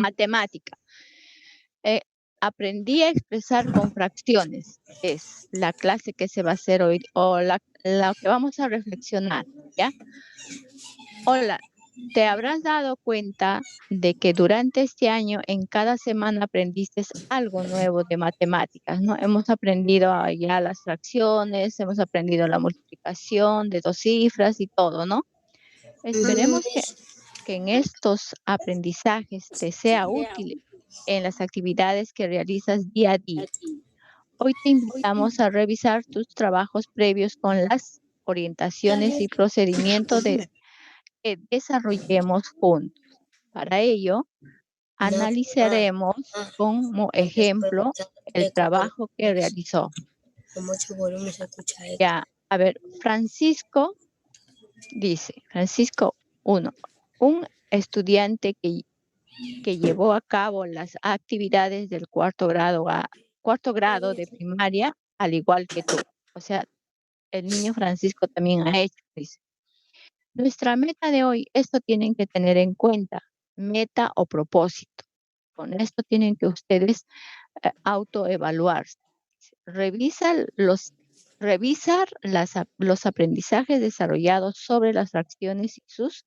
matemática. Aprendí a expresar con fracciones. Es la clase que se va a hacer hoy o la que vamos a reflexionar, ¿ya? Hola, te habrás dado cuenta de que durante este año en cada semana aprendiste algo nuevo de matemáticas, ¿no? Hemos aprendido ya las fracciones, hemos aprendido la multiplicación de dos cifras y todo, ¿no? Esperemos que en estos aprendizajes te sea útil en las actividades que realizas día a día. Hoy te invitamos a revisar tus trabajos previos con las orientaciones y procedimientos que desarrollemos juntos. Para ello, analizaremos como ejemplo el trabajo que realizó. Ya, a ver, Francisco dice, Francisco 1, un estudiante que llevó a cabo las actividades del cuarto grado de primaria, al igual que tú. O sea, el niño Francisco también ha hecho, dice. Nuestra meta de hoy, esto tienen que tener en cuenta, meta o propósito. Con esto tienen que ustedes autoevaluarse. Revisar los aprendizajes desarrollados sobre las fracciones y sus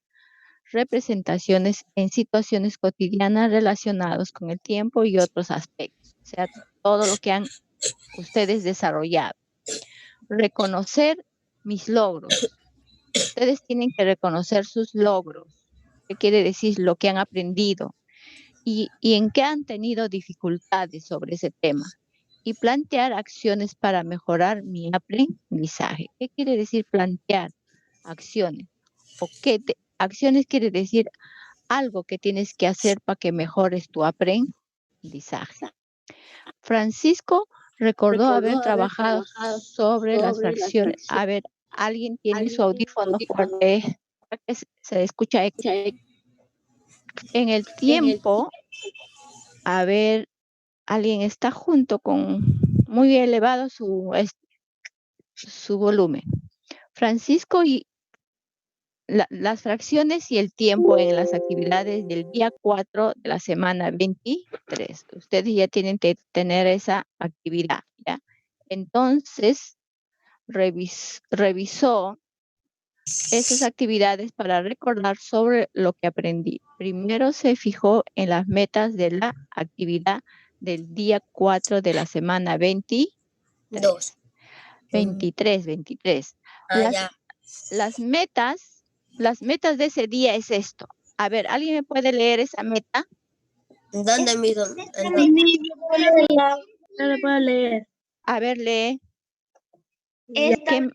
representaciones en situaciones cotidianas relacionadas con el tiempo y otros aspectos. O sea, todo lo que han ustedes desarrollado. Reconocer mis logros. Ustedes tienen que reconocer sus logros. ¿Qué quiere decir? Lo que han aprendido y en qué han tenido dificultades sobre ese tema. Y plantear acciones para mejorar mi aprendizaje. ¿Qué quiere decir plantear acciones? Acciones quiere decir algo que tienes que hacer para que mejores tu aprendizaje. Francisco recordó haber trabajado sobre las fracciones. A ver, alguien tiene su audífono fuerte, se escucha eco. En el tiempo, a ver, alguien está junto con muy elevado su volumen. Francisco y las fracciones y el tiempo en las actividades del día 4 de la semana 23. Ustedes ya tienen que tener esa actividad, ¿ya? Entonces, revisó esas actividades para recordar sobre lo que aprendí. Primero se fijó en las metas de la actividad del día 4 de la semana 23. 23. Las metas de ese día es esto. A ver, ¿alguien me puede leer esa meta? ¿Dónde mi don? No lo puedo leer. A ver, lee. Establecer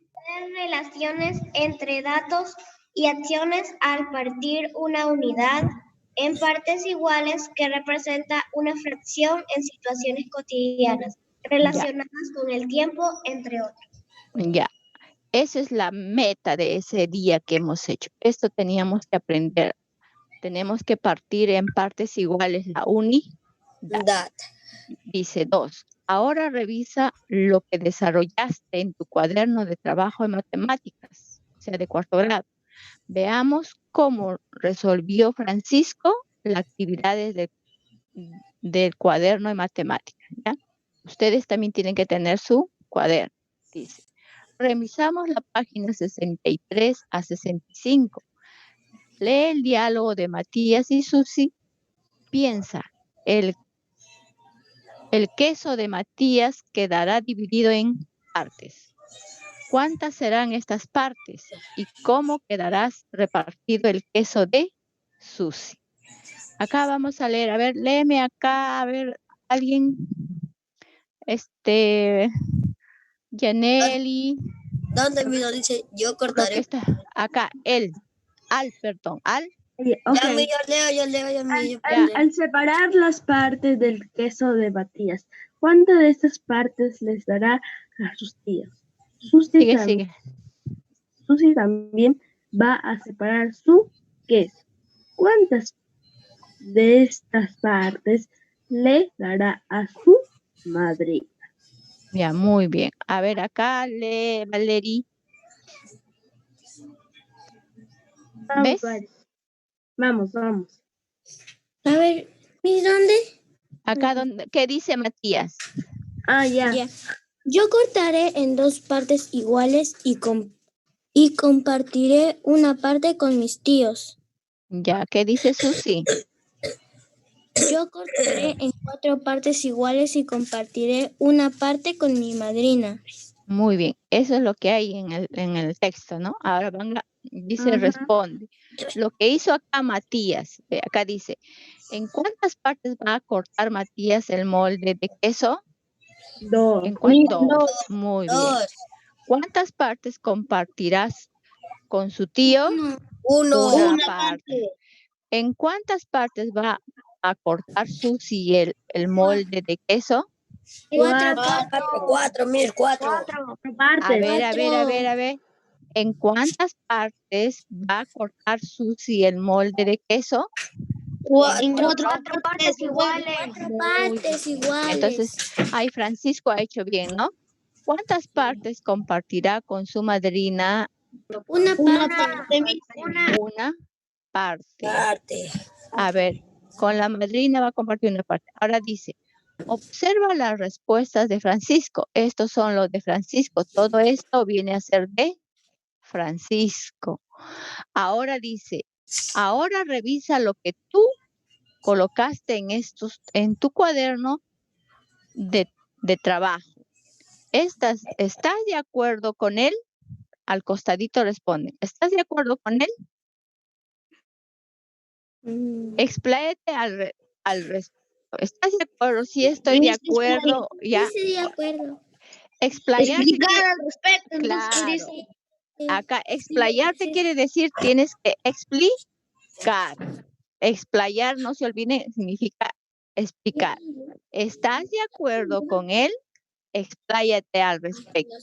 relaciones entre datos y acciones al partir una unidad en partes iguales que representa una fracción en situaciones cotidianas relacionadas con el tiempo, entre otros. Ya. Esa es la meta de ese día que hemos hecho. Esto teníamos que aprender. Tenemos que partir en partes iguales la unidad. Dice 2. Ahora revisa lo que desarrollaste en tu cuaderno de trabajo de matemáticas, o sea, de cuarto grado. Veamos cómo resolvió Francisco las actividades del cuaderno de matemáticas, ¿ya? Ustedes también tienen que tener su cuaderno, dice. Revisamos la página 63 a 65. Lee el diálogo de Matías y Susi. Piensa, el queso de Matías quedará dividido en partes. ¿Cuántas serán estas partes? ¿Y cómo quedará repartido el queso de Susi? Acá vamos a leer. A ver, léeme acá. A ver, alguien. Yaneli. ¿Dónde mi don dice? Yo cortaré. Está acá, perdón. Okay. Yo leo. Al separar las partes del queso de Matías, ¿cuántas de estas partes les dará a sus tíos? Sigue. Susi también va a separar su queso. ¿Cuántas de estas partes le dará a su madrina? Ya, muy bien. A ver, acá lee Valerie. ¿Ves? Vamos. A ver, ¿Mis dónde? Acá donde, ¿qué dice Matías? Ah, ya. Ya. Yo cortaré en dos partes iguales y compartiré una parte con mis tíos. Ya, ¿qué dice Susi? Yo cortaré en 4 partes iguales y compartiré una parte con mi madrina. Muy bien, eso es lo que hay en el texto, ¿no? Ahora dice, Ajá. responde. Lo que hizo acá Matías, acá dice, ¿en cuántas partes va a cortar Matías el molde de queso? 2. ¿En cuántas? Dos. Muy bien. 2. ¿Cuántas partes compartirás con su tío? 1. Una parte. ¿En cuántas partes va a cortar Susi el molde de queso? 4 partes. 4, mil, 4. A ver. ¿En cuántas partes va a cortar Susi el molde de queso? En 4 partes iguales. 4 partes iguales. Entonces, ahí Francisco ha hecho bien, ¿no? ¿Cuántas partes compartirá con su madrina? Una parte. Una parte. A ver, con la madrina va a compartir una parte. Ahora dice, observa las respuestas de Francisco. Estos son los de Francisco. Todo esto viene a ser de Francisco. Ahora dice, ahora revisa lo que tú colocaste en tu cuaderno de trabajo. ¿Estás de acuerdo con él? Al costadito responde, ¿estás de acuerdo con él? Expláyate al respecto. ¿Estás de acuerdo? Sí, estoy de acuerdo. Ya. Sí, de acuerdo. Explayarte. Explicar al respecto. Claro. Acá, explayarte quiere decir tienes que explicar. Explayar, no se olvide, significa explicar. ¿Estás de acuerdo con él? Expláyate al respecto.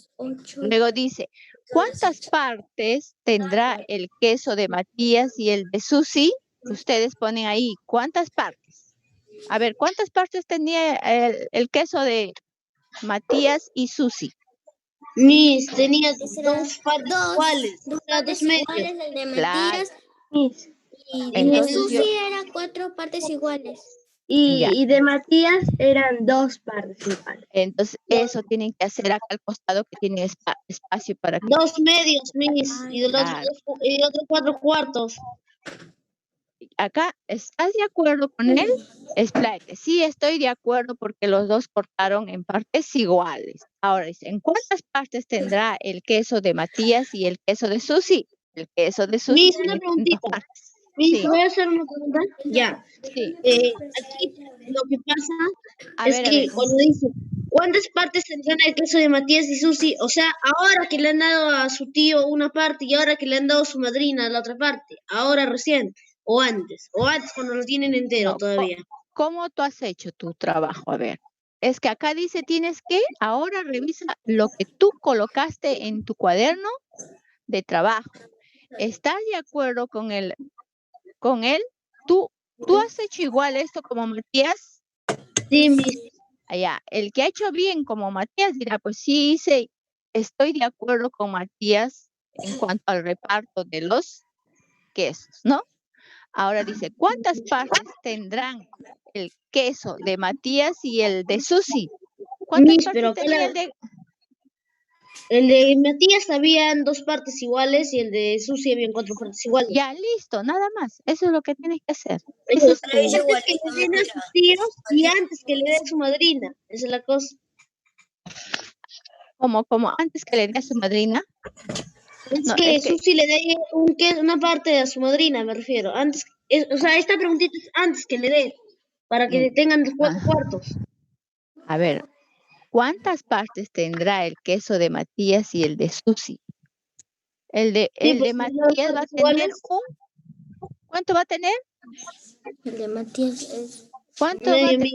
Luego dice, ¿cuántas partes tendrá el queso de Matías y el de Susi? Ustedes ponen ahí, ¿cuántas partes? A ver, ¿cuántas partes tenía el queso de Matías y Susi? Tenía 2 partes iguales. 2 partes iguales, el de Matías. Y de Susi eran 4 partes iguales. Y de Matías eran 2 partes iguales. Entonces, eso tienen que hacer acá al costado que tiene espacio para que... 2 medios, y los otros 4 cuartos. Acá, ¿estás de acuerdo con él? Expláyate. Sí, estoy de acuerdo porque los dos cortaron en partes iguales. Ahora dice, ¿en cuántas partes tendrá el queso de Matías y el queso de Susi? El queso de Susi Una tiene preguntita. 2 partes. Sí. ¿Voy a hacer una pregunta? Ya. Sí. Aquí lo que pasa es que ver. cuando dice, ¿cuántas partes tendrán el queso de Matías y Susi? O sea, ahora que le han dado a su tío una parte y ahora que le han dado a su madrina la otra parte. Ahora recién. O antes cuando lo tienen entero todavía. ¿Cómo tú has hecho tu trabajo? A ver, es que acá dice tienes que, ahora revisa lo que tú colocaste en tu cuaderno de trabajo. ¿Estás de acuerdo con él? ¿Tú has hecho igual esto como Matías? Sí, Allá, el que ha hecho bien como Matías dirá, pues sí estoy de acuerdo con Matías en cuanto al reparto de los quesos, ¿no? Ahora dice, ¿cuántas partes tendrán el queso de Matías y el de Susi? ¿Cuántas partes tenía el de Matías habían 2 partes iguales y el de Susi habían 4 partes iguales. Ya, listo, nada más. Eso es lo que tienes que hacer. Eso es antes que le den a sus tíos y antes que le den a su madrina. Esa es la cosa. Como antes que le dé a su madrina. Es que Susi le dé una parte a su madrina, me refiero. Antes, o sea, esta preguntita es antes que le dé, para que tengan los 4 cuartos. A ver, ¿cuántas partes tendrá el queso de Matías y el de Susi? El de Matías va a tener ¿cuánto va a tener? El de Matías es... ¿Cuánto va a tener?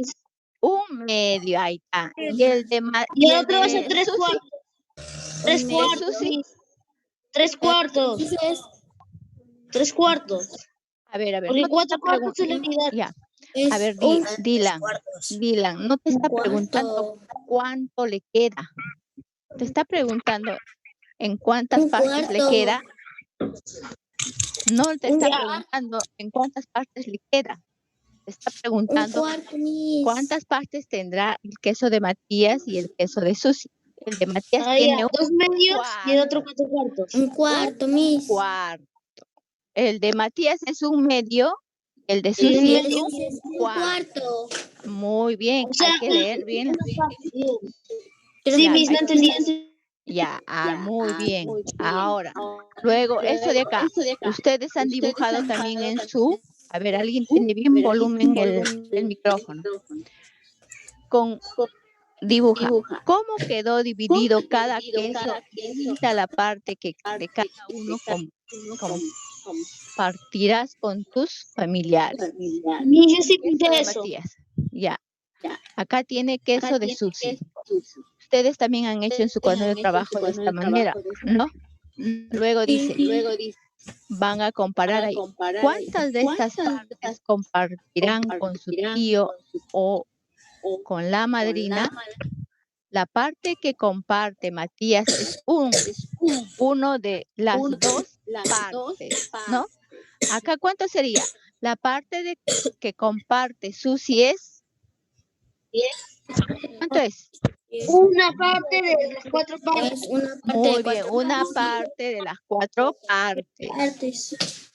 Un medio, ahí está. Y el de y el otro va a ser 3 cuartos. 3 cuartos. Susi. 3 cuartos. 3 cuartos. A ver. Porque 4 cuartos es la unidad. Ya. A ver, Dylan, no te está preguntando cuánto le queda. Te está preguntando en cuántas partes le queda. No te está preguntando en cuántas partes le queda. Está preguntando cuántas partes tendrá el queso de Matías y el queso de Susi. El de Matías tiene un 2 medios y el otro cuarto. 4 cuartos. Un cuarto, Miss. Cuarto. El de Matías es un medio, el de Y Susi un es medio. un Un cuarto. cuarto. Muy bien, O sea, hay que leer bien. Sí, Claro, Miss, no entendí. Ya, muy bien. Ahora, luego, eso de acá, ustedes han dibujado también en su, a ver, alguien tiene bien volumen el micrófono. Dibuja, ¿cómo quedó dividido cada queso? Pinta la parte que de cada uno compartirás con tus familiares. Miss, yo sí Queso pinté de eso. Matías, ya. Acá tiene queso de Susi. Ustedes también han hecho en su cuaderno de trabajo de esta manera, ¿no? Luego dice, van a comparar ahí. ¿Cuántas de estas partes compartirán con su tío o con la madrina? La parte que comparte Matías es uno de las dos partes, ¿no? Acá, ¿cuánto sería? La parte que comparte Susi es, ¿cuánto es? Una parte de las 4 partes. Es una parte Muy de bien, 4 una partes. parte de las 4 partes. Partes.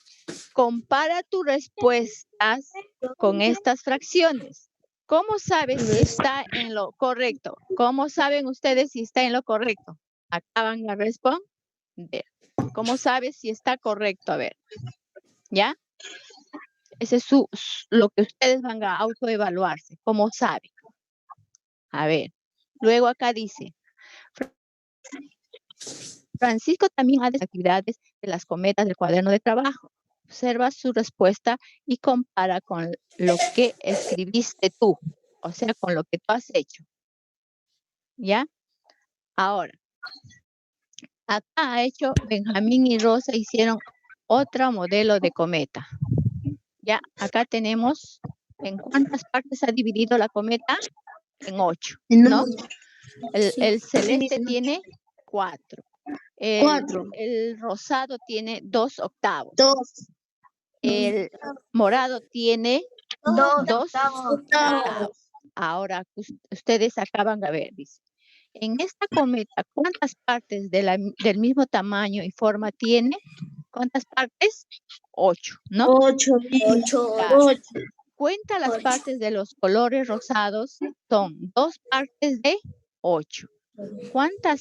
Compara tus respuestas con estas fracciones. ¿Cómo sabes si está en lo correcto? ¿Cómo saben ustedes si está en lo correcto? Acaban de responder. ¿Cómo sabes si está correcto? A ver, ¿ya? Ese es lo que ustedes van a autoevaluarse. ¿Cómo saben? A ver, luego acá dice, Francisco también hace actividades de las cometas del cuaderno de trabajo. Observa su respuesta y compara con lo que escribiste tú, o sea, con lo que tú has hecho. ¿Ya? Ahora, acá ha hecho Benjamín y Rosa, hicieron otro modelo de cometa. Ya, acá tenemos, ¿en cuántas partes ha dividido la cometa? En 8, ¿no? El celeste tiene 4. El rosado tiene 2/8. 2. El morado tiene 2/8. Ahora, ustedes acaban de ver, dice. En esta cometa, ¿cuántas partes del mismo tamaño y forma tiene? ¿Cuántas partes? 8, ¿no? 8. Claro. Cuenta las partes de los colores rosados. Son 2 partes de 8. Cuenta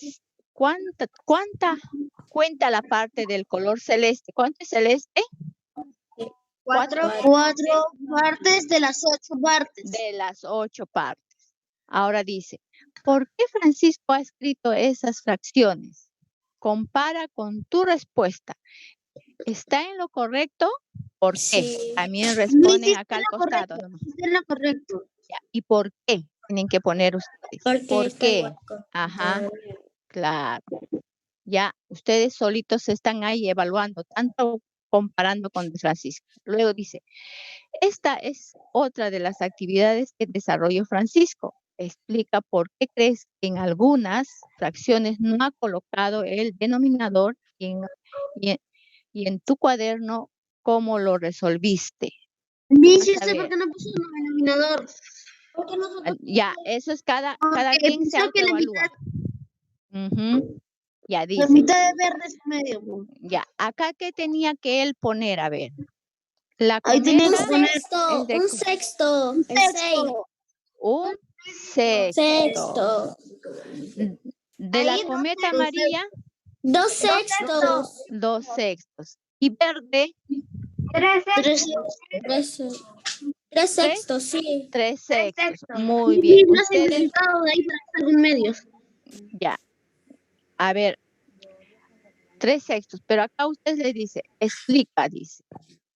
la parte del color celeste? ¿Cuánto es celeste? 4 partes de las 8 partes. De las 8 partes. Ahora dice, ¿por qué Francisco ha escrito esas fracciones? Compara con tu respuesta. ¿Está en lo correcto? ¿Por qué? Sí. También responden Sí, acá al costado. Es lo correcto. Ya, ¿y por qué? Tienen que poner ustedes. Porque ¿Por está qué? igual. Ajá, claro. Ya, ustedes solitos se están ahí evaluando, tanto comparando con Francisco. Luego dice, esta es otra de las actividades que desarrolló Francisco. Explica por qué crees que en algunas fracciones no ha colocado el denominador y en tu cuaderno, ¿cómo lo resolviste? Miss, Vas a ¿sé por ver. qué no puso un denominador? Porque nosotros Ya, eso es cada quien se pensó que la autoevalúa. Ujú. Ya la dice. mitad de verde es medio. Pues. Ya, acá que tenía que él poner, a ver. La Ahí tenía cometa que poner es de Un sexto. un El 6. texto. un sexto. Sexto. De la Ahí cometa dos amarilla, 2 sextos. 2 sextos. Y verde, 3 sextos, sí. 3 sextos. Muy Sí, bien. no has Ustedes, inventado de ahí para hacer algún medio. ya. A ver, 3 sextos. Pero acá usted le dice, explica, dice.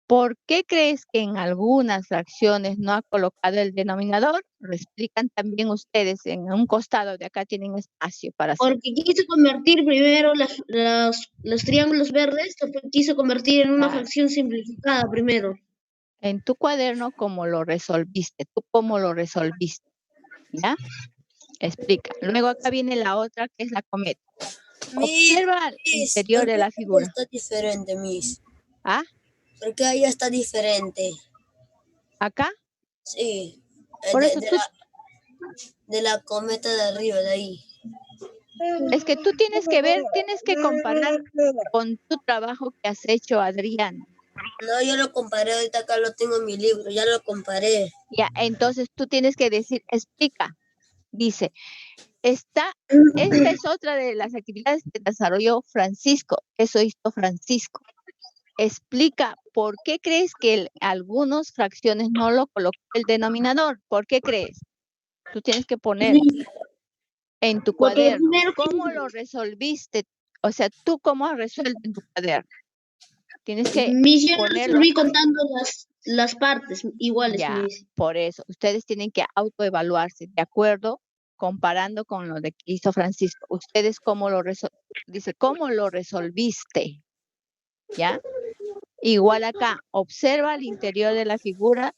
¿Por qué crees que en algunas fracciones no ha colocado el denominador? Lo explican también ustedes. En un costado de acá tienen espacio para hacer. Porque quiso convertir primero los triángulos verdes, quiso convertir en una Claro. fracción simplificada primero. En tu cuaderno, ¿cómo lo resolviste? ¿Tú cómo lo resolviste? ¿Ya? Explica. Luego acá viene la otra, que es la cometa. Observa el interior de la figura. Está diferente, Miss. ¿Ah? Porque ahí está diferente. ¿Acá? Sí. Por eso tú, De la cometa de arriba, de ahí. es que tú tienes que ver, tienes que comparar con tu trabajo que has hecho, Adrián. No, yo lo comparé, ahorita acá lo tengo en mi libro, ya lo comparé. Ya, entonces tú tienes que decir, explica. Dice, esta es otra de las actividades que desarrolló Francisco. Eso hizo Francisco. Explica por qué crees que algunas fracciones no lo colocó el denominador. ¿Por qué crees? Tú tienes que poner en tu Porque cuaderno primero cómo lo resolviste. O sea, tú cómo has resuelto en tu cuaderno. Tienes que yo ponerlo resolví acá. contando las partes iguales. Ya, Miss. por eso. Ustedes tienen que autoevaluarse, ¿de acuerdo? Comparando con lo de que hizo Francisco. Ustedes cómo lo dice, ¿cómo lo resolviste? ¿Ya? Igual acá, observa el interior de la figura,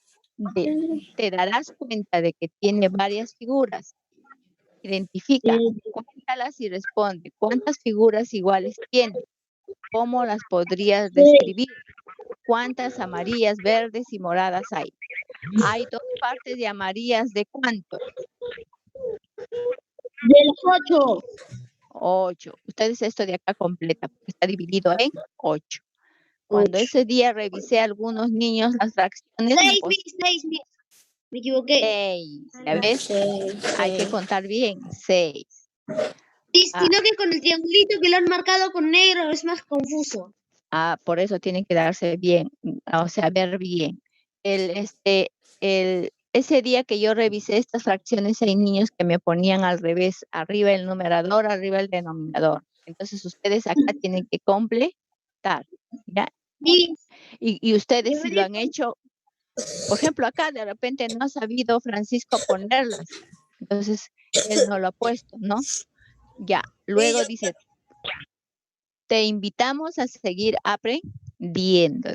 te darás cuenta de que tiene varias figuras. Identifica, cuéntalas y responde. ¿Cuántas figuras iguales tiene? ¿Cómo las podrías describir? ¿Cuántas amarillas, verdes y moradas hay? Hay 2 partes de amarillas, ¿de cuánto? De las 8. 8. Ustedes esto de acá completa, porque está dividido en 8. Cuando ese día revisé a algunos niños las fracciones, 6, Miss. Me equivoqué. 6. ¿Ya ves? Hay que contar bien. 6. Sí, sino que con el triangulito que lo han marcado con negro es más confuso. Por eso tienen que darse bien, o sea, ver bien. Ese día que yo revisé estas fracciones, hay niños que me ponían al revés, arriba el numerador, arriba el denominador. Entonces ustedes acá tienen que completar, ¿ya? Miss, Y ustedes si lo han hecho, por ejemplo, acá de repente no ha sabido Francisco ponerlas. Entonces, él no lo ha puesto, ¿no? Ya, luego dice, te invitamos a seguir aprendiendo.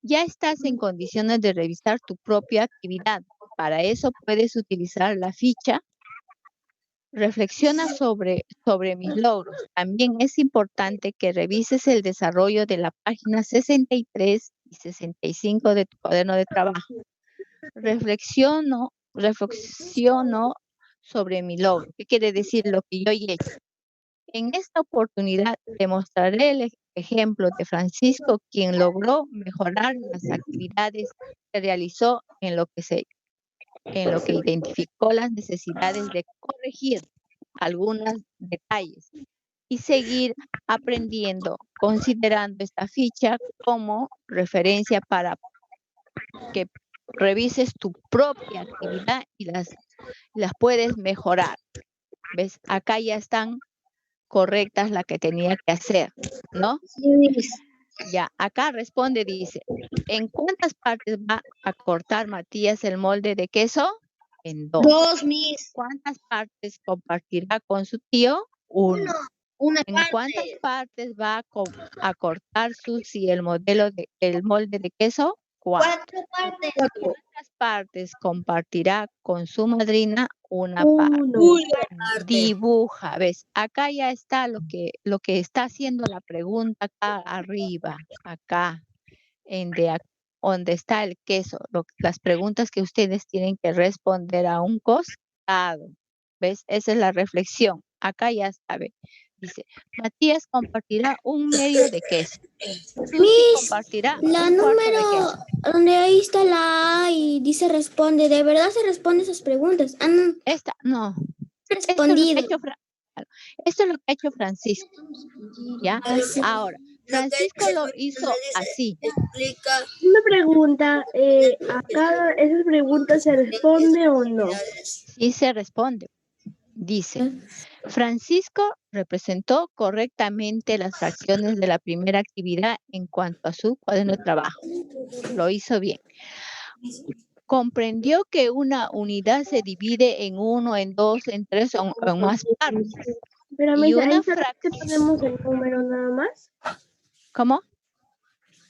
Ya estás en condiciones de revisar tu propia actividad. Para eso puedes utilizar la ficha. Reflexiona sobre mis logros. También es importante que revises el desarrollo de la página 63 y 65 de tu cuaderno de trabajo. Reflexiono sobre mi logro. ¿Qué quiere decir lo que yo he hecho? En esta oportunidad te mostraré el ejemplo de Francisco, quien logró mejorar las actividades que realizó en lo que identificó las necesidades de corregir algunos detalles y seguir aprendiendo, considerando esta ficha como referencia para que revises tu propia actividad y las puedes mejorar. ¿Ves? Acá ya están correctas las que tenía que hacer, ¿no? sí, Miss. Ya, acá responde, dice, ¿en cuántas partes va a cortar Matías el molde de queso? En 2. 2, Miss. ¿Cuántas partes compartirá con su tío? 1. Una ¿En parte. cuántas partes va a cortar Susi el molde de queso? 4. 4 partes. ¿Cuántas partes compartirá con su madrina? Una parte. 1. Dibuja, ¿ves? Acá ya está lo que está haciendo la pregunta acá arriba, acá, donde está el queso, las preguntas que ustedes tienen que responder a un costado, ¿ves? Esa es la reflexión. Acá ya está, ¿ve? Dice, Matías compartirá un medio de queso. Susi Miss, compartirá la un cuarto de número queso. donde ahí está la A y dice responde, ¿de verdad se responden esas preguntas? Han Esta, no. respondido. Esto es lo que ha hecho Francisco, ¿ya? Ahora, Francisco lo hizo así. Explica. Una pregunta, ¿a cada esas preguntas se responde o no? Sí se responde. Dice, Francisco representó correctamente las fracciones de la primera actividad en cuanto a su cuaderno de trabajo. Lo hizo bien. Comprendió que una unidad se divide en 1, en 2, en 3 o en más partes. Pero Y misa, una ¿ahí solamente ponemos el número nada más? ¿Cómo?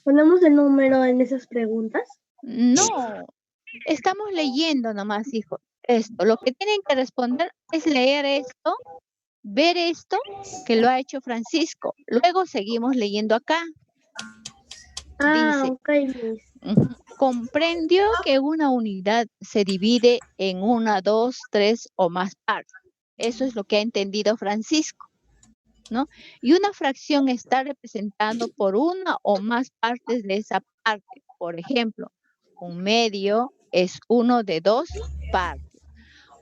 ¿Ponemos el número en esas preguntas? No, estamos leyendo nomás, hijo. Esto, lo que tienen que responder es leer esto, ver esto que lo ha hecho Francisco. Luego seguimos leyendo acá. Ah, Dice, ok, Miss. comprendió que una unidad se divide en 1, 2, 3 o más partes. Eso es lo que ha entendido Francisco, ¿no? Y una fracción está representando por una o más partes de esa parte. Por ejemplo, un medio es uno de 2 partes.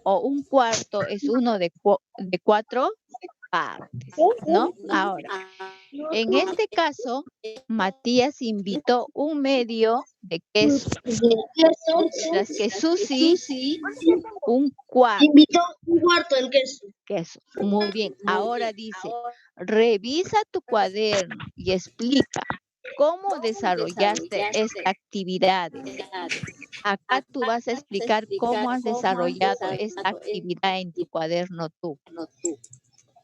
O un cuarto es uno de 4 partes, ¿no? Ahora, en este caso, Matías invitó un medio de queso, mientras que Susi un cuarto Invitó un cuarto del queso. queso. Muy bien. Ahora dice, revisa tu cuaderno y explica cómo desarrollaste esta actividad. Acá tú vas a explicar cómo has desarrollado esta actividad en tu cuaderno tú.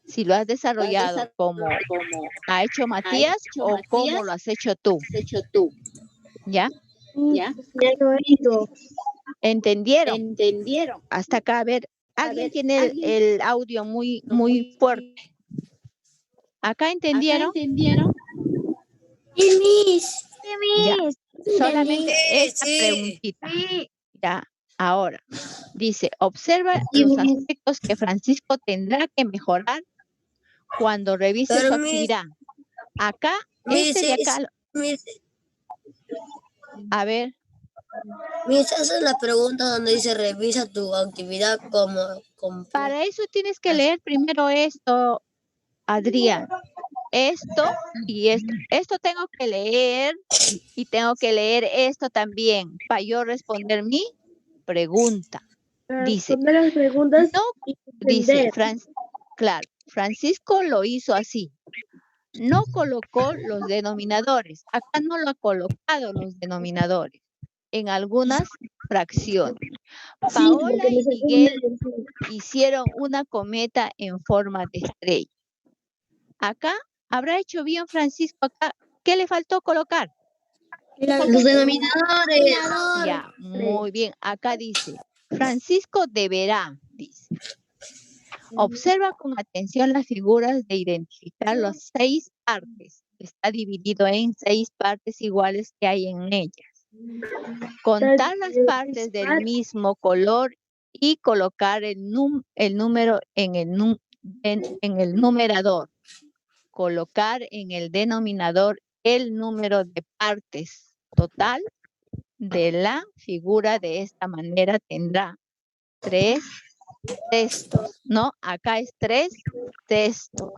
Si lo has desarrollado como ha hecho Matías o cómo lo has hecho tú. ¿Ya? Ya lo he ido. ¿Entendieron? Hasta acá, a ver, alguien tiene el audio muy fuerte. ¿Acá entendieron? Sí, Miss. Ya. Solamente esta Sí. preguntita. Ya. Ahora, dice, observa los aspectos que Francisco tendrá que mejorar cuando revise Pero su Miss, actividad. Acá, Miss, este de acá, Miss, a ver, Miss, esa es la pregunta donde dice revisa tu actividad como para eso tienes que leer primero esto, Adrián. Esto y esto. Esto tengo que leer y tengo que leer esto también para yo responder mi pregunta. Dice, Responder las preguntas no, y dice, entender. claro, Francisco lo hizo así. No colocó los denominadores. Acá no lo ha colocado los denominadores en algunas fracciones. Paola y Miguel hicieron una cometa en forma de estrella. Acá habrá hecho bien Francisco. Acá, ¿qué le faltó colocar? Los denominadores. Ya, muy bien. Acá dice, Francisco deberá, dice. Observa con atención las figuras de identificar las 6 partes. Está dividido en 6 partes iguales que hay en ellas. Contar las partes del mismo color y colocar el número en el numerador. Colocar en el denominador el número de partes total de la figura. De esta manera tendrá 3 textos, ¿no? Acá es 3 textos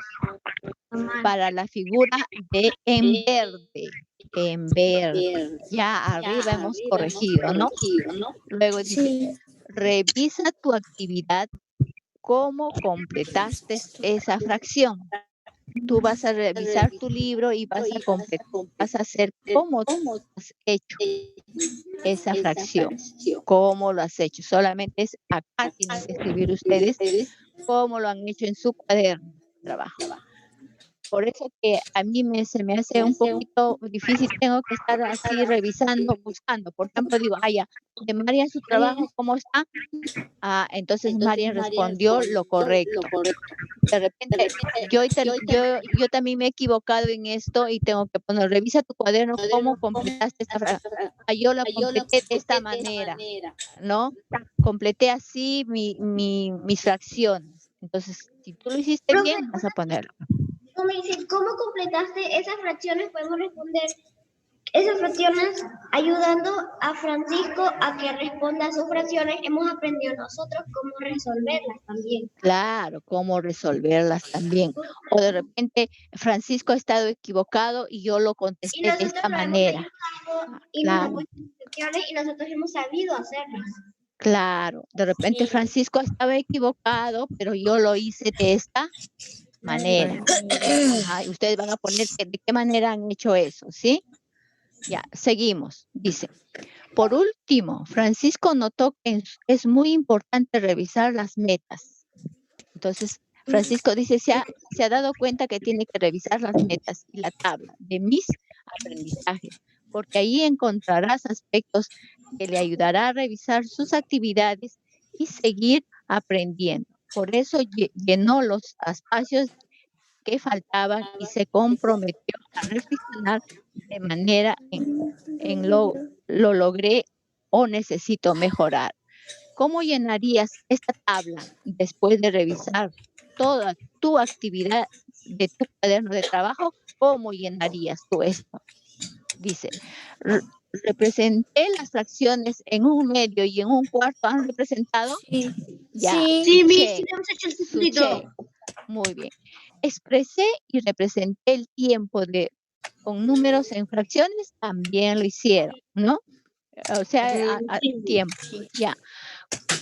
para la figura de en verde. Ya arriba hemos corregido, ¿no? Luego dice, revisa tu actividad, cómo completaste esa fracción. Tú vas a revisar tu libro y vas a hacer cómo has hecho esa fracción. ¿Cómo lo has hecho? Solamente es acá tienen que escribir ustedes cómo lo han hecho en su cuaderno de trabajo. Por eso que a mí se me hace un poquito difícil, tengo que estar así revisando, buscando. Por ejemplo, digo, ya, de María su trabajo, ¿cómo está? Entonces María respondió lo correcto. De repente, yo también me he equivocado en esto y tengo que poner, revisa tu cuaderno, cómo completaste esta frase. Yo lo completé de esta manera, ¿no? Completé así mis fracciones. Entonces, si tú lo hiciste bien, vas a ponerlo. Me dice, ¿cómo completaste esas fracciones? Podemos responder esas fracciones ayudando a Francisco a que responda a sus fracciones. Hemos aprendido nosotros cómo resolverlas también. Claro, cómo resolverlas también. O de repente Francisco ha estado equivocado y yo lo contesté de esta manera. Y Claro. nos instrucciones y nosotros hemos sabido hacerlas. Claro, de repente Francisco estaba equivocado, pero yo lo hice de esta manera. Y ustedes van a poner de qué manera han hecho eso, ¿sí? Ya, seguimos. Dice, por último, Francisco notó que es muy importante revisar las metas. Entonces, Francisco dice, se ha dado cuenta que tiene que revisar las metas y la tabla de mis aprendizajes, porque ahí encontrarás aspectos que le ayudará a revisar sus actividades y seguir aprendiendo. Por eso llenó los espacios que faltaban y se comprometió a reflexionar de manera en lo lo logré o necesito mejorar. ¿Cómo llenarías esta tabla después de revisar toda tu actividad de tu cuaderno de trabajo? ¿Cómo llenarías tú esto? Dice, representé las fracciones en un medio y en un cuarto. ¿Han representado? Sí. Ya. Sí. Sí, Miss, Che, sí le hemos hecho el su circulito. che. Muy bien. Expresé y representé el tiempo con números en fracciones. También lo hicieron, ¿no? O sea, Sí. tiempo. Ya.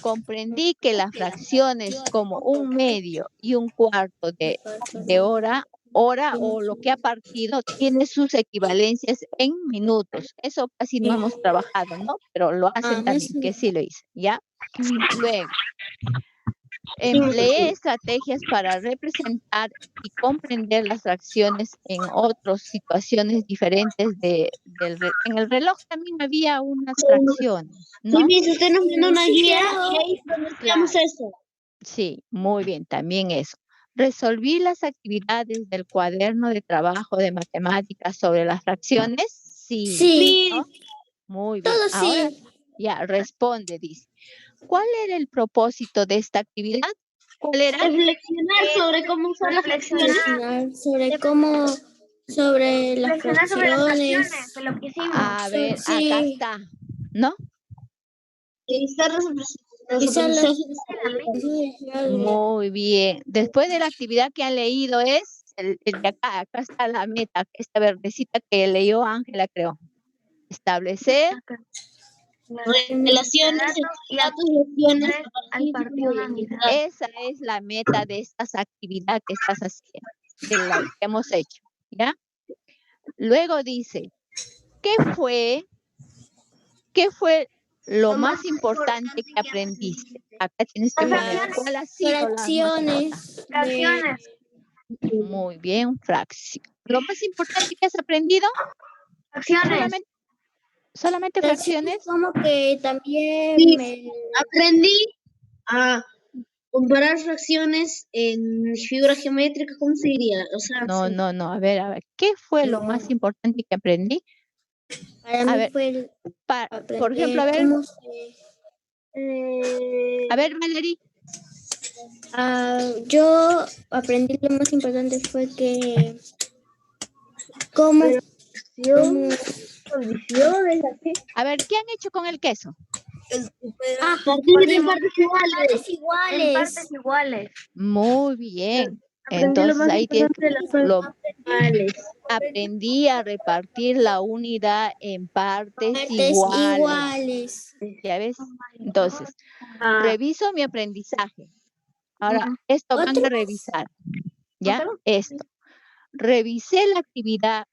Comprendí que las fracciones como un medio y un cuarto de hora o lo que ha partido tiene sus equivalencias en minutos. Eso casi no hemos trabajado, ¿no? Pero lo hacen también, que sí lo hice, ¿ya? Luego, empleé estrategias para representar y comprender las fracciones en otras situaciones diferentes en el reloj también había unas fracciones, Sí, ¿no? Miss, usted nos mandó una Sí, guía claro. y ahí planteamos Claro. eso. Sí, muy bien, también eso. Resolví las actividades del cuaderno de trabajo de matemáticas sobre las fracciones. Sí. Sí. ¿No? Muy bien. Todo Ahora sí. ya responde, dice. ¿Cuál era el propósito de esta actividad? ¿Cuál era? Reflexionar sobre cómo usar las fracciones. Reflexionar sobre cómo, sobre las Reflexionar sobre las fracciones. fracciones de lo que hicimos. A ver, acá Sí. está, ¿no? Revisar los Quizás las- aprendizajes. Muy bien. Después de la actividad que han leído es el de acá. Acá está la meta, esta verdecita que leyó Ángela, creo. Establecer Relaciones entre datos y acciones al partir una unidad. Esa es la meta de estas actividades que estás haciendo, de la que hemos hecho, ¿ya? Luego dice, ¿qué fue lo más importante que aprendiste? Acá tienes que poner, ¿cuál ha sido la más importante? Fracciones. Muy bien, fracción. ¿Lo más importante que has aprendido? Fracciones. ¿Solamente fracciones? Como que también Sí. Aprendí a comparar fracciones en figura geométrica, ¿cómo se diría? O sea, No, sí. no, a ver, ¿qué fue lo más importante que aprendí? para A mí ver, fue el por ejemplo, a ver, cómo se... Valerie. Yo aprendí lo más importante fue que cómo Condiciones, así. A ver, ¿qué han hecho con el queso? Partir en partes iguales. En partes iguales. Muy bien. Aprendí lo Entonces más ahí tienes importante de las iguales. aprendí a repartir la unidad en partes partes iguales. iguales. ¿Ya ves? Entonces, Ah, reviso mi aprendizaje. Ahora, esto van a revisar. ¿Ya? Esto. Revisé la actividad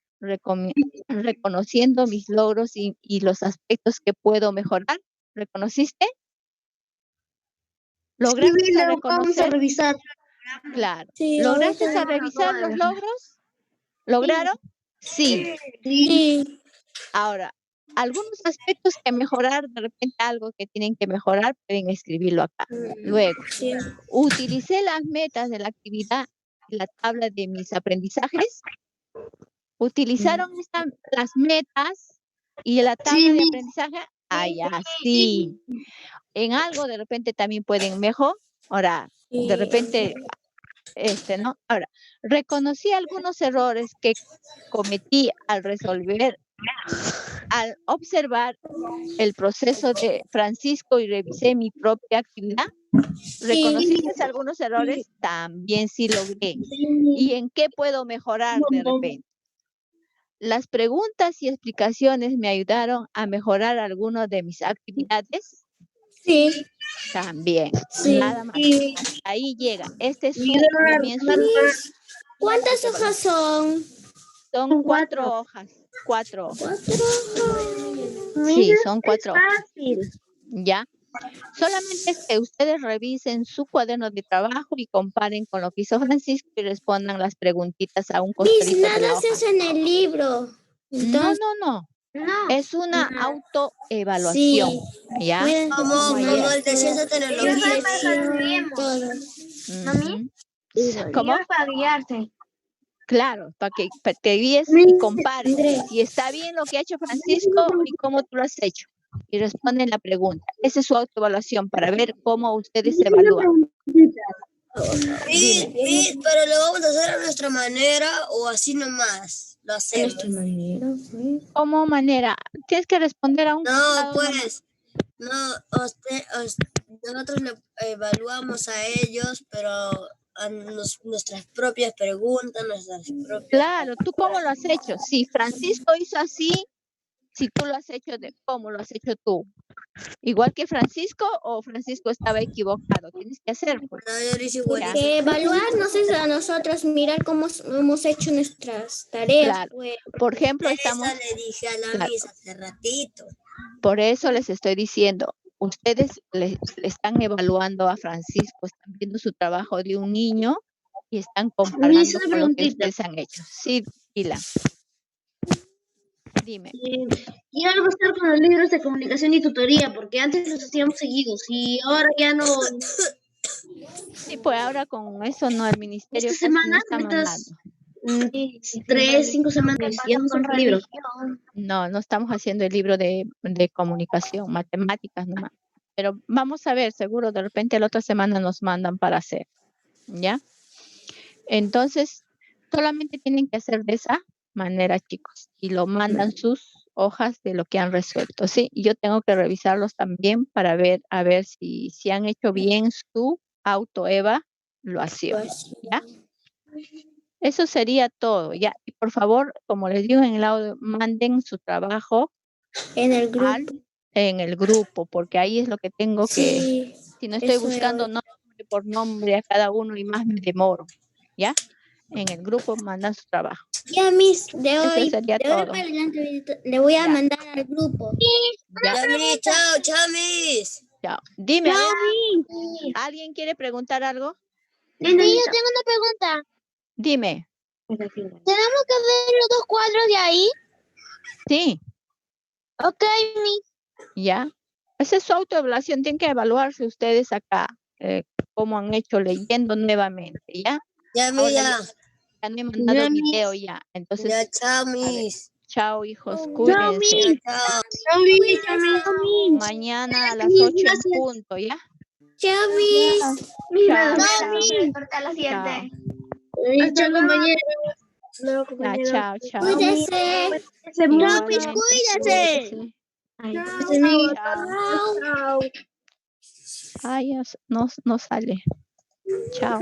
reconociendo mis logros y los aspectos que puedo mejorar. ¿Reconociste? ¿Lograste Sí, lo vamos a reconocer? revisar. Claro. Sí, ¿Lograste ahora- revisar los logros? ¿Lograron? Sí. Sí. Ahora, algunos aspectos que mejorar, de repente algo que tienen que mejorar, pueden escribirlo acá. Luego, Sí. utilicé las metas de la actividad en la tabla de mis aprendizajes. ¿Utilizaron las metas y la tabla Sí, de Miss. aprendizaje? Sí. En algo de repente también pueden mejorar. Ahora, de repente, ¿no? Ahora, reconocí algunos errores que cometí al observar el proceso de Francisco y revisé mi propia actividad. ¿Reconociste algunos errores? También sí logré. ¿Y en qué puedo mejorar de repente? Las preguntas y explicaciones me ayudaron a mejorar algunas de mis actividades. Sí. También. Sí. Nada más. Hasta ahí llega. Este es su comienzo. ¿Cuántas hojas son? Son 4 hojas. 4 hojas. Sí, son 4 hojas. ¿Ya? Solamente es que ustedes revisen su cuaderno de trabajo y comparen con lo que hizo Francisco y respondan las preguntitas a un costadito de la Nada hoja. se hace en el libro. Entonces, No. Es una autoevaluación. Sí. ¿Ya? Como el de ciencia tecnología. Todo. Ujú. ¿Cómo? Para guiarse. Claro, para que te guíes y compares si está bien lo que ha hecho Francisco y cómo tú lo has hecho. Y responden la pregunta. Esa es su autoevaluación para ver cómo ustedes se evalúan. Miss, pero lo vamos a hacer a nuestra manera o así nomás. Lo hacemos. ¿Cómo manera? Tienes que responder a un No, costado nomás. pues, no, nosotros le evaluamos a ellos, pero a nuestras propias preguntas, nuestras propias... Claro, ¿tú cómo lo has hecho? Si Francisco hizo así, si tú lo has hecho, ¿cómo lo has hecho tú? ¿Igual que Francisco o Francisco estaba equivocado? Tienes que hacer, pues. No, yo lo hice Ya. buenísimo. Evaluarnos es a nosotros, mirar cómo hemos hecho nuestras tareas. Claro. Pues. Por ejemplo, Esa estamos... le dije a la Claro. Miss hace ratito. Por eso les estoy diciendo, ustedes le están evaluando a Francisco, están viendo su trabajo de un niño y están comparando Miss, una con lo que preguntita. ustedes han hecho. Sí, Ilan. Dime. ¿Qué va a pasar con los libros de comunicación y tutoría? Porque antes los hacíamos seguidos y ahora ya no. Sí, pues ahora con eso no, el ministerio Esta casi no semana, está estas mandando. 3, 5 semanas, ya no son libros. No, no estamos haciendo el libro de comunicación, matemáticas nomás. Pero vamos a ver, seguro de repente la otra semana nos mandan para hacer, ¿ya? Entonces, solamente tienen que hacer de esa manera, chicos, y lo mandan sus hojas de lo que han resuelto, ¿sí? Y yo tengo que revisarlos también para ver, a ver si han hecho bien su autoevaluación, ¿ya? Eso sería todo, ¿ya? Y por favor, como les digo en el audio, manden su trabajo En el grupo. en el grupo, porque ahí es lo que tengo que, Sí, si no estoy eso buscando es. nombre por nombre a cada uno y más me demoro, ¿ya? En el grupo mandan su trabajo. Ya, Miss, de Eso hoy sería para todo. adelante le voy a Ya. mandar al grupo. Ya, Ya, Miss, chao, chao, Miss. chao. Dime, a ver, ¿alguien quiere preguntar algo? Sí, yo tengo una pregunta. Dime. ¿Tenemos que ver los dos cuadros de ahí? Sí, Ok, Miss. ya. Esa es su autoevaluación. Tienen que evaluarse ustedes acá, cómo han hecho leyendo nuevamente, ¿ya? Ya, Miss, Ahora ya. ya me he mandado Ya, video ya. Entonces, Ya, chao, ver. Miss. Chao, hijos, Ya, cuídense. chao. Chao, Miss. Mañana a las Miss, 8 en gracias. punto, ¿ya? Chao, Miss. Chao, No, chao. Miss. Corta la Chao. siguiente. Chao, compañero. Ah, chao, chao. Cuídese. Igualmente, cuídese. cuídese. Miss. Chao. Ay, no sale. Chao.